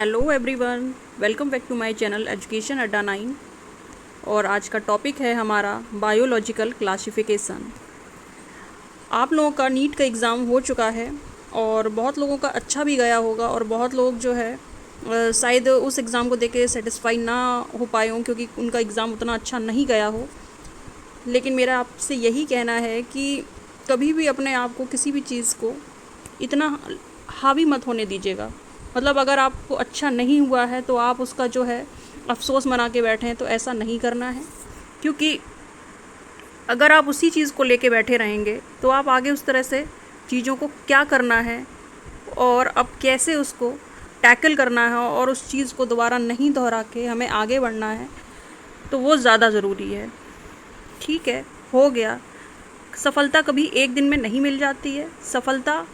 Hello everyone, welcome back to my channel education Adda 9। और आज का टॉपिक है हमारा बायोलॉजिकल क्लासिफिकेशन। आप लोगों का नीट का एग्ज़ाम हो चुका है और बहुत लोगों का अच्छा भी गया होगा और बहुत लोग जो है शायद उस एग्ज़ाम को देके सेटिस्फाई ना हो पाए हों क्योंकि उनका एग्ज़ाम उतना अच्छा नहीं गया हो। लेकिन मेरा आपसे यही कहना है कि कभी भी अपने आप को किसी भी चीज़ को इतना हावी मत होने दीजिएगा। मतलब अगर आपको अच्छा नहीं हुआ है तो आप उसका जो है अफसोस मना के बैठे हैं, तो ऐसा नहीं करना है। क्योंकि अगर आप उसी चीज़ को लेके बैठे रहेंगे तो आप आगे उस तरह से चीज़ों को क्या करना है और अब कैसे उसको टैकल करना है और उस चीज़ को दोबारा नहीं दोहरा के हमें आगे बढ़ना है, तो वो ज़्यादा ज़रूरी है। ठीक है, हो गया। सफलता कभी एक दिन में नहीं मिल जाती है। सफलता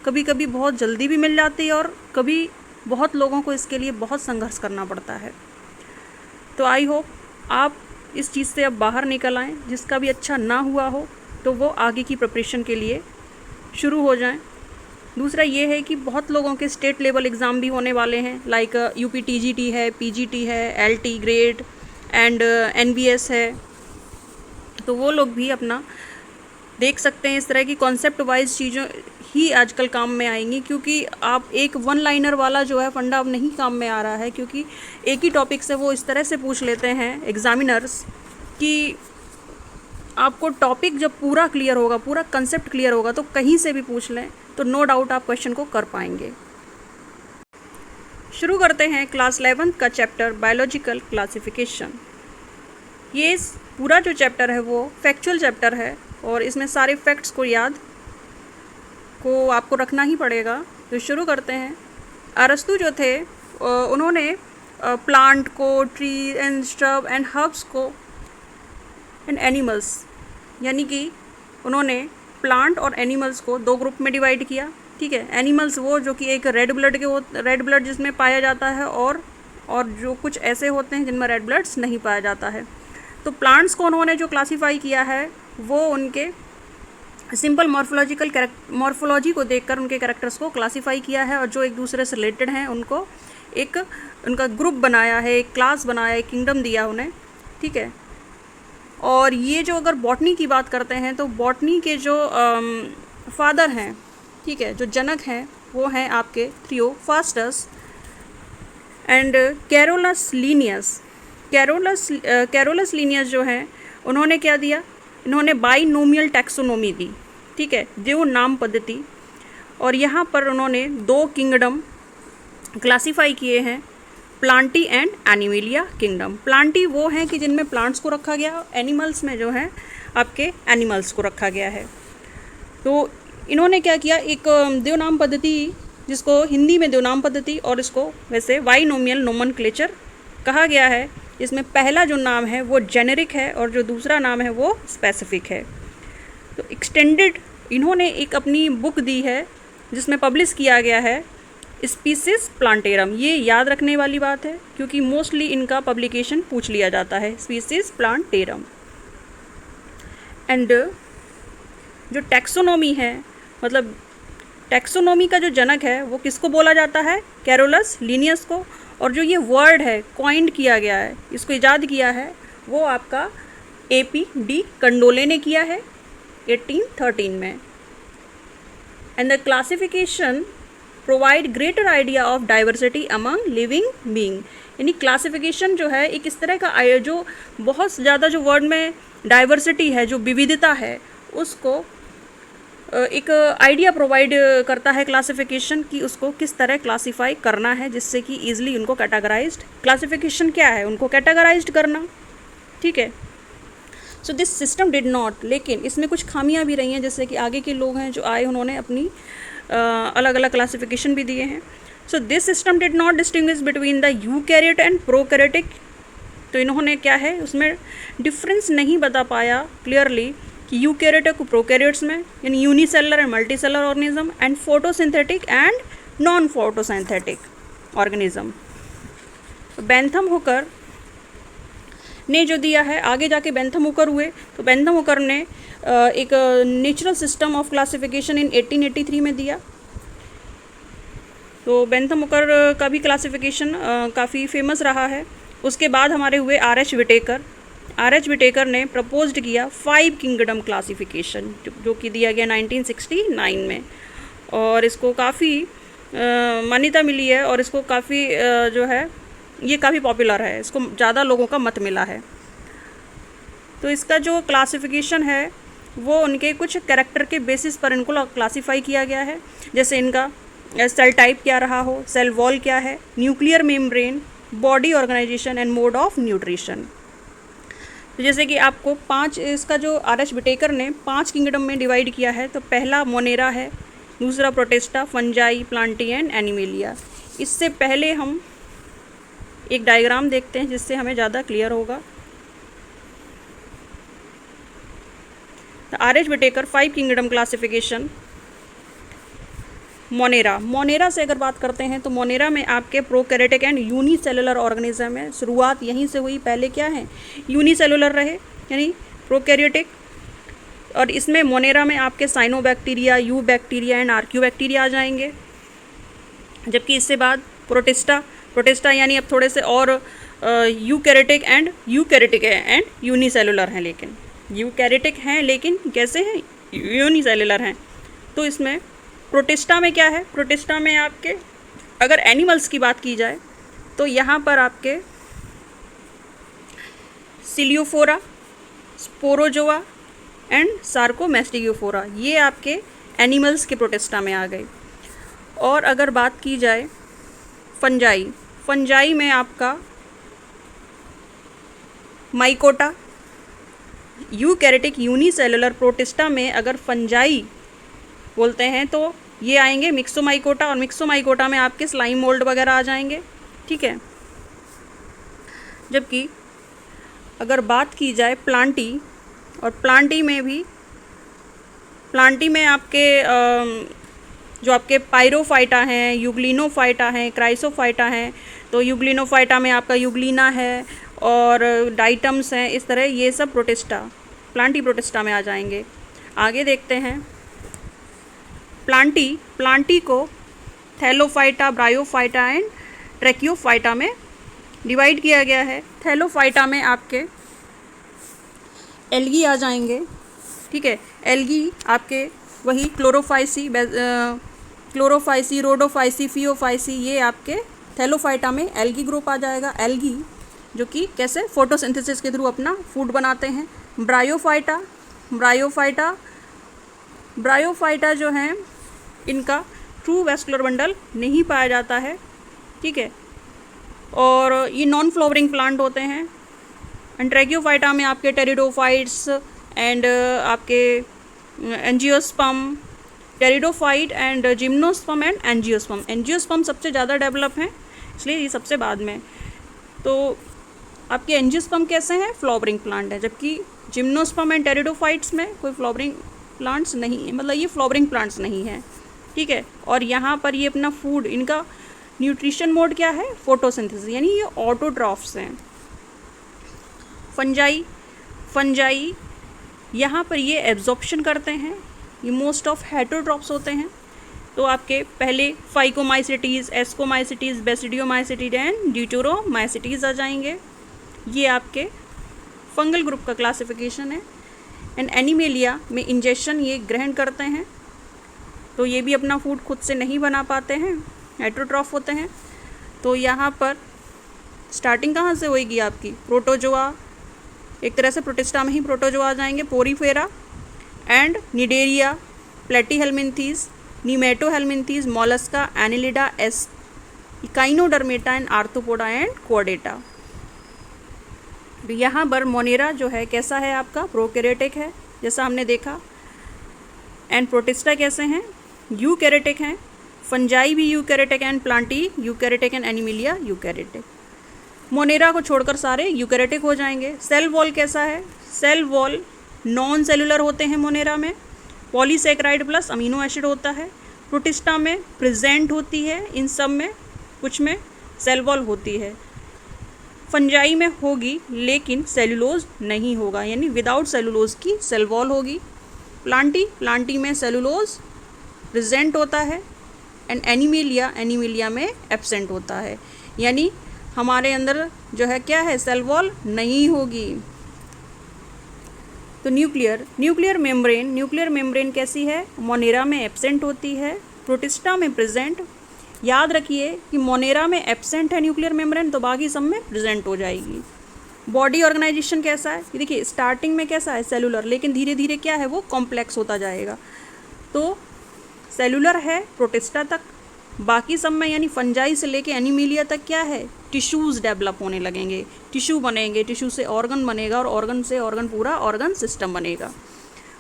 कभी कभी बहुत जल्दी भी मिल जाती है और कभी बहुत लोगों को इसके लिए बहुत संघर्ष करना पड़ता है। तो आई होप आप इस चीज़ से अब बाहर निकल आएँ। जिसका भी अच्छा ना हुआ हो तो वो आगे की प्रिपरेशन के लिए शुरू हो जाएं। दूसरा ये है कि बहुत लोगों के स्टेट लेवल एग्ज़ाम भी होने वाले हैं, लाइक UPTGT है, PGT है, LT ग्रेड एंड NBS है। तो वो लोग भी अपना देख सकते हैं। इस तरह की कॉन्सेप्ट वाइज चीज़ों ही आजकल काम में आएंगी, क्योंकि आप एक वन लाइनर वाला जो है फंडा अब नहीं काम में आ रहा है। क्योंकि एक ही टॉपिक से वो इस तरह से पूछ लेते हैं एग्जामिनर्स कि आपको टॉपिक जब पूरा क्लियर होगा, पूरा कंसेप्ट क्लियर होगा, तो कहीं से भी पूछ लें तो नो डाउट आप क्वेश्चन को कर पाएंगे। शुरू करते हैं क्लास 11 का चैप्टर बायोलॉजिकल क्लासिफिकेशन। ये पूरा जो चैप्टर है वो फैक्चुअल चैप्टर है और इसमें सारे फैक्ट्स को याद को आपको रखना ही पड़ेगा। तो शुरू करते हैं। अरस्तु जो थे उन्होंने प्लांट को, tree and strobe and herbs को एंड एनिमल्स, यानी कि उन्होंने प्लांट और एनिमल्स को दो ग्रुप में डिवाइड किया। ठीक है, एनिमल्स वो जो कि एक रेड ब्लड जिसमें पाया जाता है और जो कुछ ऐसे होते हैं जिनमें रेड ब्लड्स नहीं पाया जाता है। तो प्लांट्स को उन्होंने जो क्लासीफाई किया है वो उनके सिंपल मॉर्फोलॉजी को देखकर उनके कैरेक्टर्स को क्लासीफाई किया है और जो एक दूसरे से रिलेटेड हैं उनको एक उनका ग्रुप बनाया है, एक क्लास बनाया, एक किंगडम दिया उन्हें। ठीक है, और ये जो अगर बॉटनी की बात करते हैं तो बॉटनी के जो फादर हैं, ठीक है, जो जनक हैं, वो हैं आपके Theophrastus and Carolus Linnaeus. Carolus Linnaeus जो हैं उन्होंने क्या दिया, इन्होंने बाइनोमियल टैक्सोनॉमी दी। ठीक है, जो नाम पद्धति, और यहाँ पर उन्होंने दो किंगडम क्लासीफाई किए हैं, Plantae and Animalia kingdom. Plantae वो हैं कि जिनमें प्लांट्स को रखा गया, एनिमल्स में जो है आपके एनिमल्स को रखा गया है। तो इन्होंने क्या किया, एक देवनाम पद्धति, जिसको हिंदी में देवनाम पद्धति और इसको वैसे बाइनोमियल नोमेनक्लेचर कहा गया है। इसमें पहला जो नाम है वो जेनेरिक है और जो दूसरा नाम है वो स्पेसिफिक है। तो एक्सटेंडेड इन्होंने एक अपनी बुक दी है जिसमें पब्लिश किया गया है स्पीसीज प्लांटेरम। ये याद रखने वाली बात है क्योंकि मोस्टली इनका पब्लिकेशन पूछ लिया जाता है, स्पीसीज प्लांटेरम। एंड जो टैक्सोनॉमी है, मतलब टैक्सोनॉमी का जो जनक है वो किसको बोला जाता है, कैरोलस लीनियस को। और जो ये वर्ड है कॉइंड किया गया है, इसको इजाद किया है, वो आपका APD कंडोले ने किया है 1813 में। And the classification provide greater idea of diversity among living being. यानी क्लासिफिकेशन जो है एक इस तरह का जो बहुत ज़्यादा जो वर्ड में डाइवर्सिटी है, जो विविधता है, उसको एक आइडिया प्रोवाइड करता है क्लासिफिकेशन की उसको किस तरह क्लासिफाई करना है, जिससे कि ईजिली उनको कैटेगराइज्ड, क्लासिफिकेशन क्या है, उनको कैटेगराइज्ड करना। ठीक है, so this system did not, लेकिन इसमें कुछ खामियां भी रही हैं, जैसे कि आगे के लोग हैं जो आए उन्होंने अपनी अलग अलग क्लासिफिकेशन भी दिए हैं। So this system did not distinguish between the eukaryote and prokaryotic. तो इन्होंने क्या है उसमें डिफरेंस नहीं बता पाया क्लियरली कि यूकैरियोटिक को प्रोकैरियोट्स में, यानी unicellular and multicellular organism, and photosynthetic and non photosynthetic organism. Bentham Hooker ने जो दिया है, आगे जाके बेंथम हुकर हुए, तो बेंथम हुकर ने एक नेचुरल सिस्टम ऑफ क्लासिफिकेशन इन 1883 में दिया। तो बेंथम ओकर का भी क्लासिफिकेशन काफ़ी फेमस रहा है। उसके बाद हमारे हुए आर.एच. विटेकर। आर.एच. विटेकर ने प्रपोज्ड किया 5 किंगडम क्लासिफिकेशन जो कि दिया गया 1969 में, और इसको काफ़ी मान्यता मिली है, और इसको काफ़ी जो है ये काफ़ी पॉपुलर है, इसको ज़्यादा लोगों का मत मिला है। तो इसका जो क्लासिफिकेशन है वो उनके कुछ कैरेक्टर के बेसिस पर इनको क्लासीफाई किया गया है, जैसे इनका सेल टाइप क्या रहा हो, सेल वॉल क्या है, nuclear membrane, body organisation and mode of nutrition. तो जैसे कि आपको 5 इसका जो आर.एच. विटेकर ने 5 किंगडम में डिवाइड किया है, तो पहला मोनेरा है, दूसरा protista, fungi, Plantae and animalia. इससे पहले हम एक डायग्राम देखते हैं जिससे हमें ज़्यादा क्लियर होगा। R H. Whittaker 5 kingdom classification. Monera से अगर बात करते हैं तो मोनेरा में आपके प्रोकैरियोटिक एंड यूनिसेलुलर ऑर्गेनिज्म है। शुरुआत यहीं से हुई, पहले क्या है यूनिसेलुलर रहे यानी प्रोकैरियोटिक, और इसमें मोनेरा में आपके साइनोबैक्टीरिया, यू बैक्टीरिया एंड आर्क्यूबैक्टीरिया आ जाएंगे। जबकि इससे बाद प्रोटिस्टा यानी अब थोड़े से और यूकैरियोटिक एंड यूनिसेलुलर हैं, लेकिन यूकैरियोटिक हैं लेकिन कैसे हैं, यूनिसेलुलर हैं। तो इसमें प्रोटिस्टा में क्या है, प्रोटिस्टा में आपके अगर एनिमल्स की बात की जाए तो यहाँ पर आपके सिलियोफोरा, स्पोरोजोआ एंड सार्कोमेस्टियोफोरा, ये आपके एनिमल्स के प्रोटिस्टा में आ गए। और अगर बात की जाए फंजाई में आपका माइकोटा, यूकैरियोटिक यूनिसेलुलर प्रोटिस्टा में अगर फंजाई बोलते हैं तो ये आएंगे मिक्सोमाइकोटा, और मिक्सोमाइकोटा में आपके स्लाइम मोल्ड वगैरह आ जाएंगे, ठीक है। जबकि अगर बात की जाए प्लांटी, और प्लांटी में आपके जो आपके पायरोफाइटा हैं, यूग्लिनोफाइटा हैं, क्राइसोफाइटा हैं, तो यूग्लिनोफाइटा में आपका यूग्लिना है और डाइटम्स हैं, इस तरह ये सब प्लांटी प्रोटिस्टा में आ जाएंगे। आगे देखते हैं प्लांटी को थैलोफाइटा, ब्रायोफाइटा एंड ट्रैकियोफाइटा में डिवाइड किया गया है। थैलोफाइटा में आपके एल्गी आ जाएंगे, ठीक है। एल्गी आपके वही क्लोरोफाइसी, रोडोफाइसी, फियोफाइसी, ये आपके थैलोफाइटा में एल्गी ग्रुप आ जाएगा। एल्गी जो कि कैसे फोटोसिंथेसिस के थ्रू अपना फूड बनाते हैं। ब्रायोफाइटा जो हैं इनका ट्रू वैस्कुलर बंडल नहीं पाया जाता है, ठीक है, और ये नॉन फ्लावरिंग प्लांट होते हैं। एंड ट्रैकियोफाइटा में आपके टेरिडोफाइट्स एंड आपके angiosperm, pteridophyte and gymnosperm and angiosperm सबसे ज़्यादा डेवलप हैं, इसलिए ये सबसे बाद में। तो आपके एंजियोस्पर्म कैसे हैं, फ्लावरिंग प्लांट है, जबकि जिम्नोस्पर्म एंड टेरिडोफाइट्स में कोई फ्लावरिंग प्लांट्स नहीं है, मतलब ये फ्लावरिंग प्लांट्स नहीं है, ठीक है। और यहाँ पर ये अपना फूड, इनका न्यूट्रिशन मोड क्या है, फोटोसिंथेसिस, यानी ये ऑटोट्रॉफ्स हैं। फंजाई यहाँ पर ये एब्जॉर्प्शन करते हैं, ये मोस्ट ऑफ हेटरोट्रॉफ्स होते हैं। तो आपके पहले फाइकोमाइसिटीज़, एस्कोमाइसिटीज़, बेसिडियोमाइसिटीज एंड ड्यूटेरोमाइसिटीज़ आ जाएंगे। ये आपके फंगल ग्रुप का क्लासिफिकेशन है। एंड एनिमेलिया में इंजेक्शन ये ग्रहण करते हैं, तो ये भी अपना फूड खुद से नहीं बना पाते हैं, हेटरोट्रॉफ होते हैं। तो यहाँ पर स्टार्टिंग कहाँ से होएगी आपकी, प्रोटोजोआ, एक तरह से प्रोटिस्टा में ही प्रोटोजोआ आ जाएंगे, porifera and cnidaria, platyhelminthes, nemathelminthes, mollusca, annelida, echinodermata and arthropoda and कोडेटा। यहाँ पर मोनेरा जो है कैसा है आपका, प्रोकैरियोटिक है जैसा हमने देखा। एंड प्रोटिस्टा कैसे हैं, यूकैरियोटिक हैं। फंजाई भी eukaryotic and Plantae eukaryotic and animalia eukaryotic. Monera को छोड़कर सारे यूकैरियोटिक हो जाएंगे। सेल वॉल कैसा है, सेल वॉल नॉन सेलुलर होते हैं मोनेरा में, पॉलीसेकेराइड प्लस अमीनो एसिड होता है। प्रोटिस्टा में प्रेजेंट होती है, इन सब में कुछ में सेल वॉल होती है। फंजाई में होगी लेकिन सेलुलोज नहीं होगा, यानी विदाउट सेलुलोज की सेल वॉल होगी। प्लांटी में सेलुलोज प्रेजेंट होता है। एंड एनीमिलिया में एब्सेंट होता है, यानी हमारे अंदर जो है क्या है, सेल वॉल नहीं होगी। तो न्यूक्लियर मेम्ब्रेन कैसी है, मोनेरा में एब्सेंट होती है, प्रोटिस्टा में प्रेजेंट। याद रखिए कि मोनेरा में एब्सेंट है न्यूक्लियर मेम्ब्रेन, तो बाकी सब में प्रेजेंट हो जाएगी। बॉडी ऑर्गेनाइजेशन कैसा है, ये देखिए स्टार्टिंग में कैसा है, सेलुलर, लेकिन धीरे धीरे क्या है, वो कॉम्प्लेक्स होता जाएगा। तो सेलुलर है प्रोटिस्टा तक, बाकी सब में यानी फंजाई से लेके एनीमिलिया तक क्या है, टिश्यूज़ डेवलप होने लगेंगे, टिश्यू बनेंगे, टिश्यू से ऑर्गन बनेगा और ऑर्गन से ऑर्गन पूरा ऑर्गन सिस्टम बनेगा।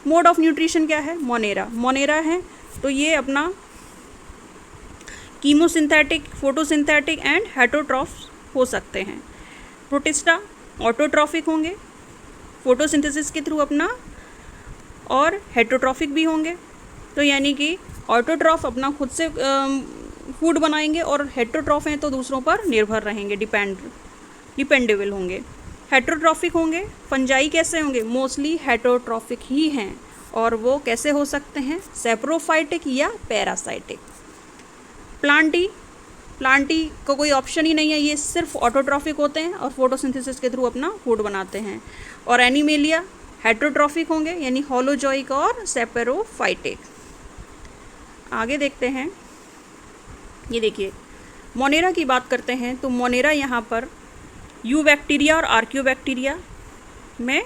मोड ऑफ न्यूट्रिशन क्या है, मोनेरा है तो ये अपना कीमोसिंथेटिक, फोटोसिंथेटिक एंड हेटरोट्रॉफ्स हो सकते हैं। प्रोटिस्टा ऑटोट्रॉफिक होंगे फोटोसिंथेसिस के थ्रू अपना, और हेटरोट्रॉफिक भी होंगे। तो यानी कि ऑटोट्रॉफ अपना खुद से फूड बनाएंगे और हेटरोट्रॉफ हैं तो दूसरों पर निर्भर रहेंगे, डिपेंडेबल होंगे। हेटरोट्रॉफिक होंगे, फंजाई कैसे होंगे, मोस्टली हेटरोट्रॉफिक ही हैं, और वो कैसे हो सकते हैं, सेप्रोफाइटिक या पैरासाइटिक। प्लांटी को कोई ऑप्शन ही नहीं है, ये सिर्फ ऑटोट्रॉफिक होते हैं और फोटोसिंथेसिस के थ्रू अपना फूड बनाते हैं। और एनीमिलिया हेटरोट्रॉफिक होंगे, यानी होलोजोइक और सेपेरोफाइटिक। आगे देखते हैं, ये देखिए मोनेरा की बात करते हैं। तो मोनेरा यहाँ पर यू बैक्टीरिया और आर्कियोबैक्टीरिया में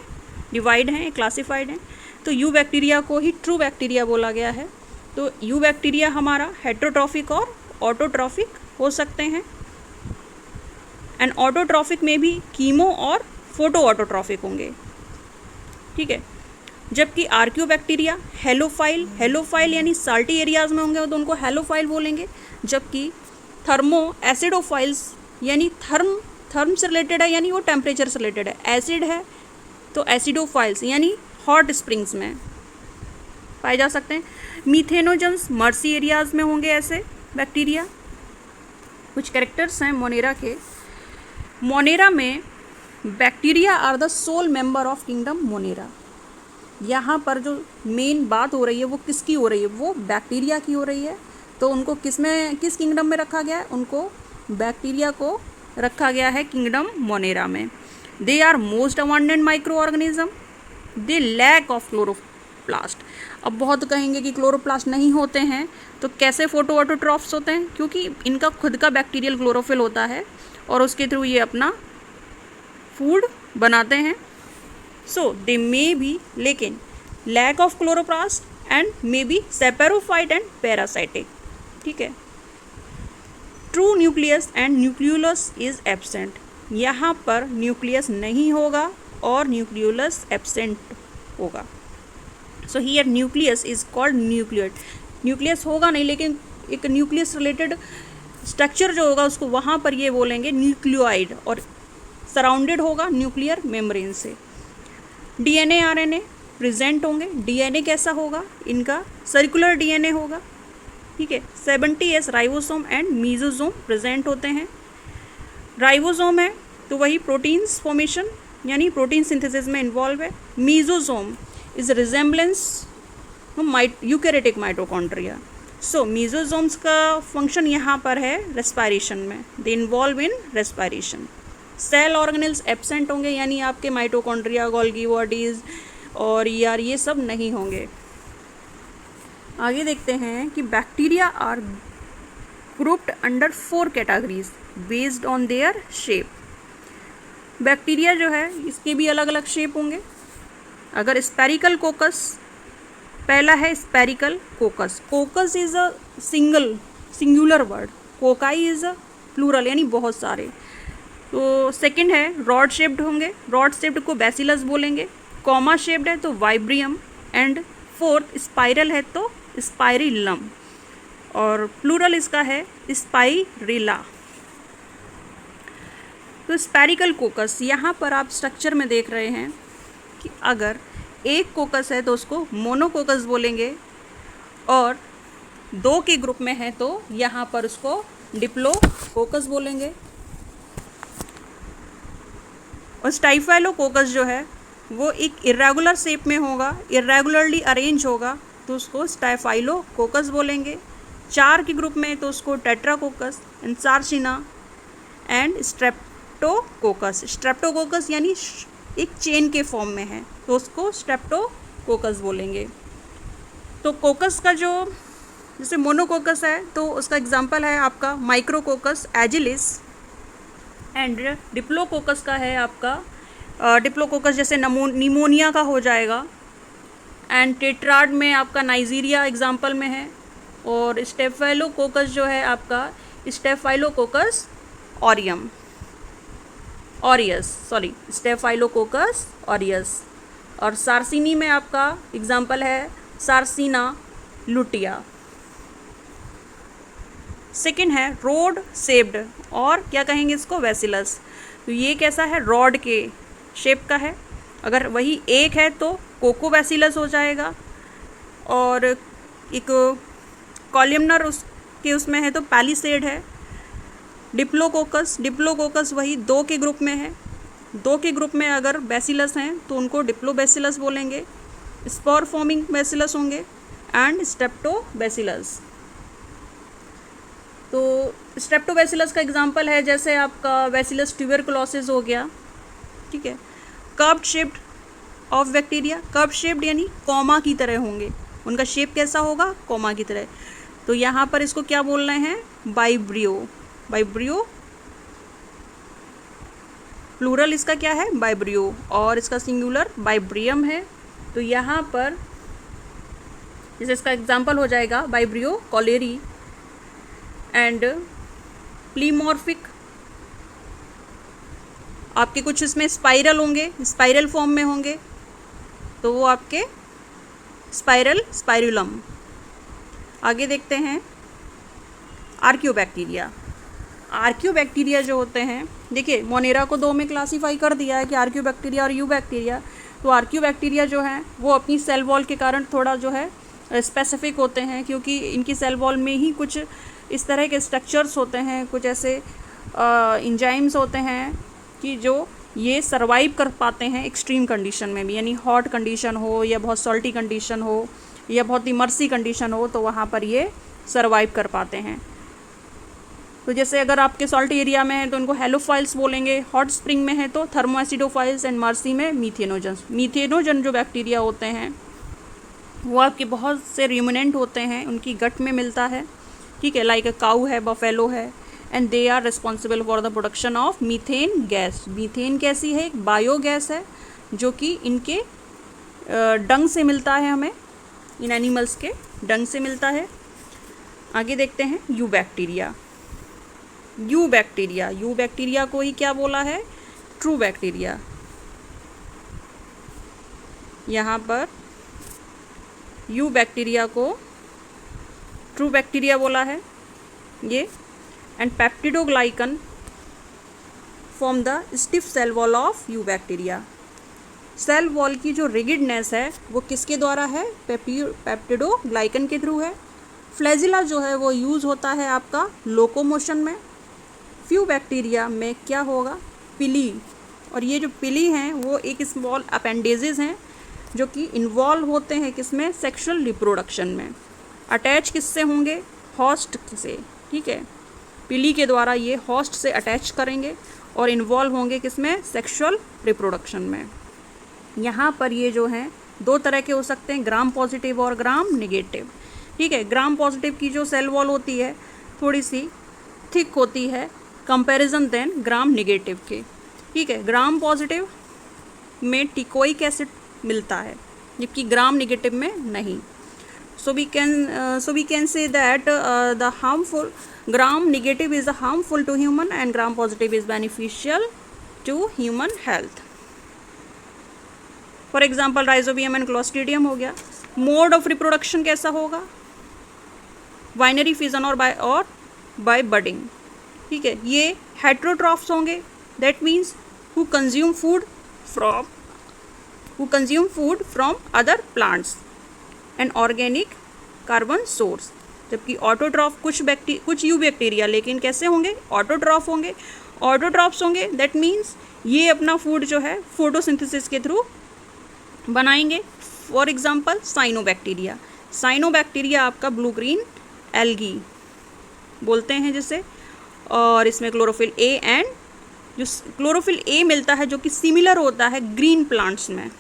डिवाइड हैं, क्लासिफाइड हैं। तो यू बैक्टीरिया को ही ट्रू बैक्टीरिया बोला गया है। तो यू बैक्टीरिया हमारा हेटरोट्रॉफिक और ऑटोट्रॉफिक हो सकते हैं, एंड ऑटोट्रॉफिक में भी कीमो और फोटो ऑटोट्रॉफिक होंगे, ठीक है। जबकि आर्कियोबैक्टीरिया हेलोफाइल यानी साल्टी एरियाज में होंगे तो उनको हेलोफाइल बोलेंगे। जबकि थर्मो एसिडोफाइल्स यानी थर्म से रिलेटेड है, यानी वो टेम्परेचर से रिलेटेड है। एसिड है तो एसिडोफाइल्स यानी हॉट स्प्रिंग्स में पाए जा सकते हैं। मीथेनोजन्स मर्सी एरियाज में होंगे ऐसे बैक्टीरिया। कुछ कैरेक्टर्स हैं मोनेरा के। मोनेरा में bacteria are the sole member of kingdom Monera. यहाँ पर जो मेन बात हो रही है वो किसकी हो रही है, वो बैक्टीरिया की हो रही है। तो उनको किस किंगडम में रखा गया है, उनको बैक्टीरिया को रखा गया है किंगडम मोनेरा में। They are most abundant micro organism, they lack of chloroplast. अब बहुत कहेंगे कि क्लोरोप्लास्ट नहीं होते हैं, तो कैसे फोटो ऑटोट्रॉफ्स होते हैं, क्योंकि इनका खुद का बैक्टीरियल क्लोरोफिल होता है और उसके थ्रू ये अपना फूड बनाते हैं। सो दे मे बी, लेकिन lack of chloroplast and may be saprophyte and parasitic, ठीक है। True nucleus and nucleolus is absent. यहाँ पर न्यूक्लियस नहीं होगा और न्यूक्लियोलस एब्सेंट होगा। So here nucleus is called nucleoid. Nucleus होगा नहीं, लेकिन एक न्यूक्लियस रिलेटेड स्ट्रक्चर जो होगा उसको वहाँ पर ये बोलेंगे न्यूक्लियोइड, और सराउंडेड होगा न्यूक्लियर मेम्ब्रेन से। डीएनए आरएनए प्रेजेंट होंगे। डीएनए कैसा होगा, इनका सर्कुलर डीएनए होगा, ठीक है। 70S ribosome and mesosome present होते हैं। राइबोसोम है तो वही प्रोटीन्स फॉर्मेशन यानी प्रोटीन सिंथेसिस में इन्वॉल्व है। Mesosome is resemblance eukaryotic mitochondria. So mesosomes का फंक्शन यहाँ पर है रेस्पायरेशन में, they involve in respiration. Cell organelles absent होंगे, यानी आपके माइटोकॉन्ड्रिया, गोल्गी बॉडीज और ईआर ये सब नहीं होंगे। आगे देखते हैं कि bacteria are grouped under 4 categories based on their shape. Bacteria जो है इसके भी अलग अलग शेप होंगे। अगर स्पेरिकल कोकस, पहला है spherical coccus. Coccus is a singular word, cocci is a plural यानी बहुत सारे। तो सेकंड है रॉड शेप्ड होंगे, रॉड शेप्ड को बैसिलस बोलेंगे। कॉमा शेप्ड है तो वाइब्रियम, एंड फोर्थ स्पाइरल है तो स्पाइरिलम, और प्लूरल इसका है स्पाइरिला। तो स्पेरिकल कोकस, यहाँ पर आप स्ट्रक्चर में देख रहे हैं कि अगर एक कोकस है तो उसको मोनोकोकस बोलेंगे, और 2 के ग्रुप में है तो यहाँ पर उसको डिप्लोकोकस बोलेंगे। और स्टाइफाइलोकोकस जो है वो एक इरेगुलर शेप में होगा, इरेगुलरली अरेंज होगा तो उसको स्टाइफाइलोकोकस बोलेंगे। 4 के ग्रुप में है तो उसको tetracoccus and sarcina and streptococcus. Streptococcus यानी एक चेन के फॉर्म में है तो उसको स्ट्रेप्टोकोकस बोलेंगे। तो कोकस का जो जैसे मोनोकोकस है तो उसका एग्जांपल है आपका माइक्रोकोकस एजिलिस, एंड डिप्लोकोकस का है आपका डिप्लोकोकस जैसे निमोनिया का हो जाएगा, एंड टेट्राड में आपका नाइजीरिया एग्जांपल में है, और स्टेफाइलोकोकस जो है आपका स्टेफाइलोकोकस स्टेफाइलोकोकस ऑरियस, और सार्सिनी में आपका एग्जांपल है सार्सिना लुटिया। सेकेंड है रोड शेप्ड, और क्या कहेंगे इसको वेसिलस। तो ये कैसा है, रॉड के शेप का है, अगर वही एक है तो कोको वेसिलस हो जाएगा, और एक कॉलमनर उसके उसमें है तो पैलिसेड है। डिप्लोकोकस वही 2 के ग्रुप में है, 2 के ग्रुप में अगर बैसिलस हैं तो उनको डिप्लोबैसिलस बोलेंगे। स्पोर फॉर्मिंग बैसिलस होंगे एंड स्ट्रेप्टोबैसिलस। तो स्ट्रेप्टोबैसिलस का एग्जांपल है जैसे आपका बैसिलस ट्यूबरकुलोसिस हो गया, ठीक है। Curved shaped of bacteria, curve shaped यानी कॉमा की तरह होंगे, उनका शेप कैसा होगा, कॉमा की तरह। तो यहाँ पर इसको क्या बोल रहे हैं, वाइब्रियो, प्लूरल इसका क्या है, वाइब्रियो, और इसका सिंगुलर वाइब्रियम है। तो यहाँ पर जैसे इसका एग्जांपल हो जाएगा वाइब्रियो कॉलेरी एंड प्लीमॉर्फिक। आपके कुछ इसमें स्पाइरल होंगे, स्पाइरल फॉर्म में होंगे तो वो आपके स्पाइरुलम। आगे देखते हैं आर्कियोबैक्टीरिया जो होते हैं, देखिए मोनेरा को 2 में क्लासीफाई कर दिया है कि आर्कियोबैक्टीरिया और यूबैक्टीरिया। तो आर्कियोबैक्टीरिया जो हैं वो अपनी सेल वॉल के कारण थोड़ा जो है स्पेसिफिक होते हैं, क्योंकि इनकी सेल वॉल में ही कुछ इस तरह के स्ट्रक्चर्स होते हैं, कुछ ऐसे इंजाइम्स होते हैं कि जो ये सर्वाइव कर पाते हैं एक्सट्रीम कंडीशन में भी, यानी हॉट कंडीशन हो या बहुत सॉल्टी कंडीशन हो या बहुत इमर्सी कंडीशन हो तो वहाँ पर ये सर्वाइव कर पाते हैं। तो जैसे अगर आपके सॉल्ट एरिया में है तो उनको हेलोफाइल्स बोलेंगे, हॉट स्प्रिंग में है तो थर्मोएसिडोफाइल्स, एंड मर्सी में मीथेनोजन जो बैक्टीरिया होते हैं वो आपके बहुत से रूमिनेंट होते हैं, उनकी गट में मिलता है, ठीक है, लाइक काऊ है, बफेलो है, and they are responsible for the production of methane gas. Methane कैसी है, एक बायोगैस है जो कि इनके डंग से मिलता है, हमें इन एनिमल्स के डंग से मिलता है। आगे देखते हैं यूबैक्टीरिया को ही क्या बोला है, ट्रू बैक्टीरिया। यहाँ पर यूबैक्टीरिया को ट्रू बैक्टीरिया बोला है ये, and peptidoglycan form the stiff cell wall of eubacteria. Cell wall की जो रिगिडनेस है वो किसके द्वारा है, पेप्टिडोग्लाइकन के थ्रू है। फ्लैजिला जो है वो यूज़ होता है आपका लोकोमोशन में। फ्यू बैक्टीरिया में क्या होगा, पिली, और ये जो पिली हैं वो एक स्मॉल अपेंडेजेस हैं जो कि इन्वॉल्व होते हैं किसमें, सेक्सुअल रिप्रोडक्शन में। अटैच किससे होंगे, होस्ट से, ठीक है, पिली के द्वारा ये होस्ट से अटैच करेंगे और इन्वॉल्व होंगे किसमें, सेक्सुअल रिप्रोडक्शन में। यहाँ पर ये जो हैं 2 तरह के हो सकते हैं, ग्राम पॉजिटिव और ग्राम नेगेटिव, ठीक है। ग्राम पॉजिटिव की जो सेल वॉल होती है थोड़ी सी थिक होती है कंपैरिजन देन ग्राम नेगेटिव के, ठीक है। ग्राम पॉजिटिव में टिकोइक एसिड मिलता है जबकि ग्राम नेगेटिव में नहीं। So we can say that the harmful gram negative is harmful to human and gram positive is beneficial to human health. For example rhizobium and clostridium हो गया। Mode of reproduction कैसा होगा, binary fission और bye budding, ठीक है। ये heterotrophs होंगे, that means who consume food from other plants and organic carbon source. जबकि ऑटोट्रॉफ कुछ यूबैक्टीरिया लेकिन कैसे होंगे, ऑटोट्रॉफ्स होंगे, दैट मीन्स ये अपना फूड जो है फोटोसिंथेसिस के थ्रू बनाएंगे। फॉर एग्जांपल साइनोबैक्टीरिया आपका ब्लू ग्रीन एल्गी बोलते हैं जिसे। और इसमें क्लोरोफिल ए एंड जो क्लोरोफिल ए मिलता है जो कि सिमिलर होता है ग्रीन प्लांट्स में,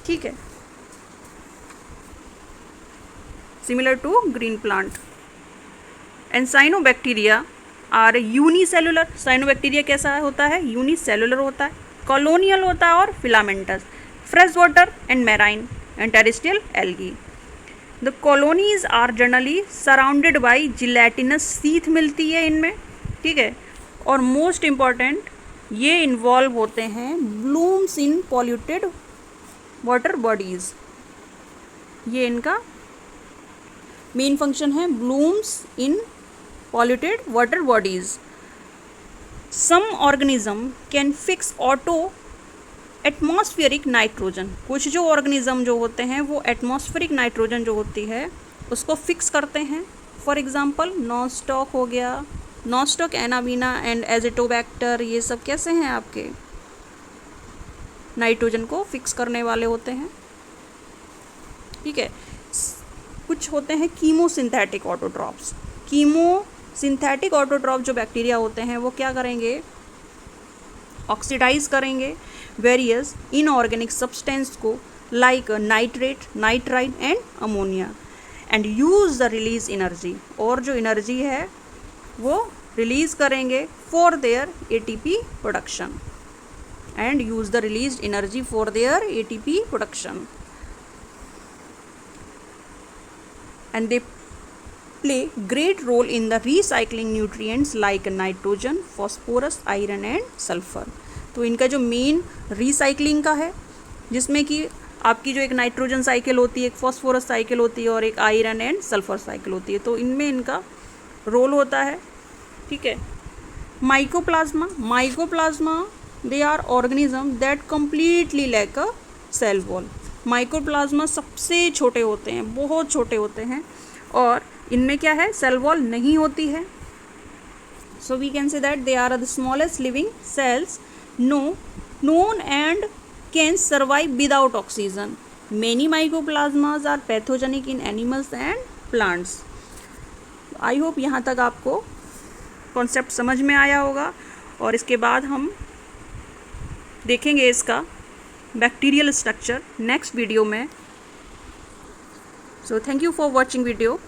ठीक है, similar to green plant. And cyanobacteria are unicellular. Cyanobacteria कैसा होता है? यूनिसेलुलर होता है, कॉलोनियल होता है और filamentous, fresh water and marine and terrestrial algae. The colonies are generally surrounded by gelatinous sheath मिलती है इनमें, ठीक है। और मोस्ट इम्पॉर्टेंट ये इन्वॉल्व होते हैं blooms in polluted water bodies. ये इनका मेन फंक्शन है, blooms in polluted water bodies. Some organism can fix auto atmospheric nitrogen. कुछ जो ऑर्गेनिज्म जो होते हैं वो एटमॉस्फेरिक नाइट्रोजन जो होती है उसको फिक्स करते हैं। फॉर एग्जांपल नॉनस्टॉक हो गया, नॉनस्टॉक, एनाबीना एंड एजिटोबैक्टर, ये सब कैसे हैं आपके नाइट्रोजन को फिक्स करने वाले होते हैं, ठीक है। कुछ होते हैं कीमोसिंथेटिक ऑटोट्रॉप्स। कीमोसिंथेटिक ऑटोट्रॉप जो बैक्टीरिया होते हैं वो क्या करेंगे? ऑक्सीडाइज करेंगे वेरियस इनऑर्गेनिक सब्सटेंस को like nitrate, nitrite and ammonia and use the release energy, और जो एनर्जी है वो रिलीज करेंगे for their ATP production and use the release energy for their ATP production and they play great role in the recycling nutrients like nitrogen, phosphorus, iron and sulfur. तो इनका जो main recycling का है जिसमें कि आपकी जो एक नाइट्रोजन साइकिल होती है, एक फॉस्फोरस साइकिल होती है और एक आयरन एंड सल्फर साइकिल होती है, तो इनमें इनका रोल होता है, ठीक है। Mycoplasma they are organism that completely lack a cell wall. Mycoplasma सबसे छोटे होते हैं, बहुत छोटे होते हैं, और इनमें क्या है? सेल वॉल नहीं होती है। So we can say that they are the smallest living cells known and can survive without oxygen. Many mycoplasmas are pathogenic in animals and plants. I hope यहाँ तक आपको कॉन्सेप्ट समझ में आया होगा, और इसके बाद हम देखेंगे इसका बैक्टीरियल स्ट्रक्चर नेक्स्ट वीडियो में। So thank you for watching video.